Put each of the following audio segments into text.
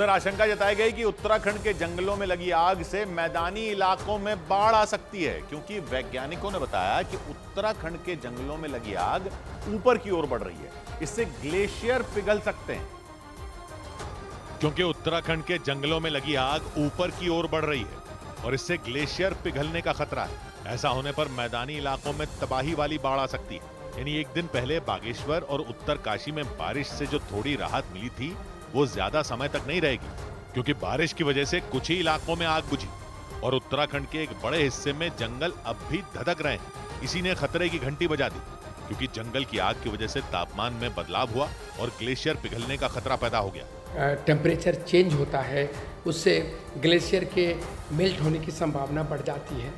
उधर आशंका जताई गई कि उत्तराखंड के जंगलों में लगी आग से मैदानी इलाकों में बाढ़ आ सकती है, क्योंकि वैज्ञानिकों ने बताया कि उत्तराखंड के जंगलों में लगी आग ऊपर की ओर बढ़ रही है। इससे ग्लेशियर पिघल सकते हैं। क्योंकि उत्तराखंड के जंगलों में लगी आग ऊपर की ओर बढ़ रही है और इससे ग्लेशियर पिघलने का खतरा है। ऐसा होने पर मैदानी इलाकों में तबाही वाली बाढ़ आ सकती है। यानी एक दिन पहले बागेश्वर और उत्तरकाशी में बारिश से जो थोड़ी राहत मिली थी, वो ज्यादा समय तक नहीं रहेगी, क्योंकि बारिश की वजह से कुछ ही इलाकों में आग बुझी और उत्तराखंड के एक बड़े हिस्से में जंगल अब भी धधक रहे हैं। इसी ने खतरे की घंटी बजा दी, क्योंकि जंगल की आग की वजह से तापमान में बदलाव हुआ और ग्लेशियर पिघलने का खतरा पैदा हो गया। टेम्परेचर चेंज होता है, उससे ग्लेशियर के मेल्ट होने की संभावना बढ़ जाती है।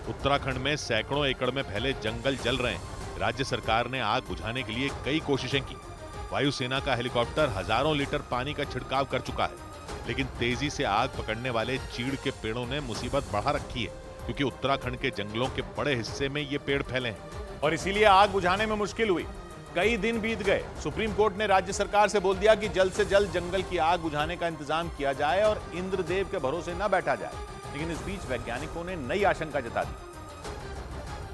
उत्तराखंड में सैकड़ों एकड़ में फैले जंगल जल रहे हैं। राज्य सरकार ने आग बुझाने के लिए कई कोशिशें की। वायुसेना का हेलीकॉप्टर हजारों लीटर पानी का छिड़काव कर चुका है, लेकिन तेजी से आग पकड़ने वाले चीड़ के पेड़ों ने मुसीबत बढ़ा रखी है, क्योंकि उत्तराखंड के जंगलों के बड़े हिस्से में ये पेड़ फैले हैं और इसीलिए आग बुझाने में मुश्किल हुई। कई दिन बीत गए। सुप्रीम कोर्ट ने राज्य सरकार से बोल दिया कि जल्द से जल्द जंगल की आग बुझाने का इंतजाम किया जाए और इंद्रदेव के भरोसे न बैठा जाए। लेकिन इस बीच वैज्ञानिकों ने नई आशंका जता दी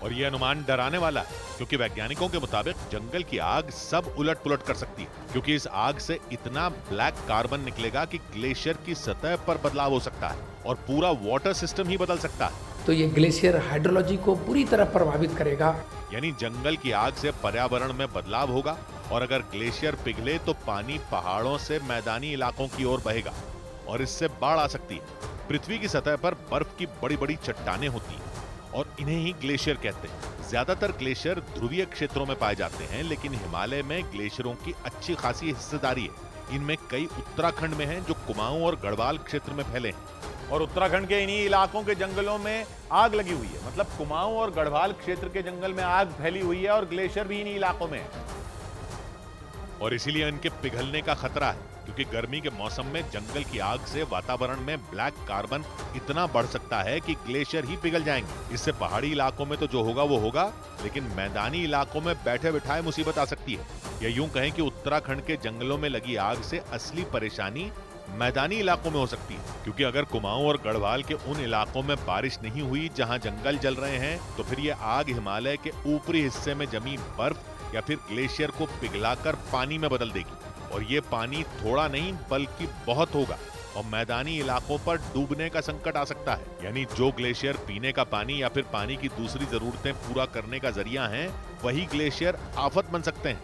और यह अनुमान डराने वाला है, क्योंकि वैज्ञानिकों के मुताबिक जंगल की आग सब उलट पुलट कर सकती है, क्योंकि इस आग से इतना ब्लैक कार्बन निकलेगा कि ग्लेशियर की सतह पर बदलाव हो सकता है और पूरा वाटर सिस्टम ही बदल सकता है। तो ये ग्लेशियर हाइड्रोलॉजी को पूरी तरह प्रभावित करेगा। यानी जंगल की आग से पर्यावरण में बदलाव होगा और अगर ग्लेशियर पिघले तो पानी पहाड़ों से मैदानी इलाकों की ओर बहेगा और इससे बाढ़ आ सकती है। पृथ्वी की सतह पर बर्फ की बड़ी बड़ी चट्टानें होती हैं और इन्हें ही ग्लेशियर कहते हैं। ज्यादातर ग्लेशियर ध्रुवीय क्षेत्रों में पाए जाते हैं, लेकिन हिमालय में ग्लेशियरों की अच्छी खासी हिस्सेदारी है। इनमें कई उत्तराखंड में हैं, जो कुमाऊं और गढ़वाल क्षेत्र में फैले हैं और उत्तराखंड के इन्हीं इलाकों के जंगलों में आग लगी हुई है। मतलब कुमाऊं और गढ़वाल क्षेत्र के जंगल में आग फैली हुई है और ग्लेशियर भी इन्हीं इलाकों में है और इसीलिए इनके पिघलने का खतरा है, क्योंकि गर्मी के मौसम में जंगल की आग से वातावरण में ब्लैक कार्बन इतना बढ़ सकता है कि ग्लेशियर ही पिघल जाएंगे। इससे पहाड़ी इलाकों में तो जो होगा वो होगा, लेकिन मैदानी इलाकों में बैठे बिठाए मुसीबत आ सकती है। या यूं कहें कि उत्तराखंड के जंगलों में लगी आग से असली परेशानी मैदानी इलाकों में हो सकती है, क्योंकि अगर कुमाऊं और गढ़वाल के उन इलाकों में बारिश नहीं हुई जहां जंगल जल रहे हैं, तो फिर ये आग हिमालय के ऊपरी हिस्से में जमी बर्फ या फिर ग्लेशियर को पिघलाकर पानी में बदल देगी और ये पानी थोड़ा नहीं बल्कि बहुत होगा और मैदानी इलाकों पर डूबने का संकट आ सकता है। यानी जो ग्लेशियर पीने का पानी या फिर पानी की दूसरी जरूरतें पूरा करने का जरिया हैं, वही ग्लेशियर आफत बन सकते हैं।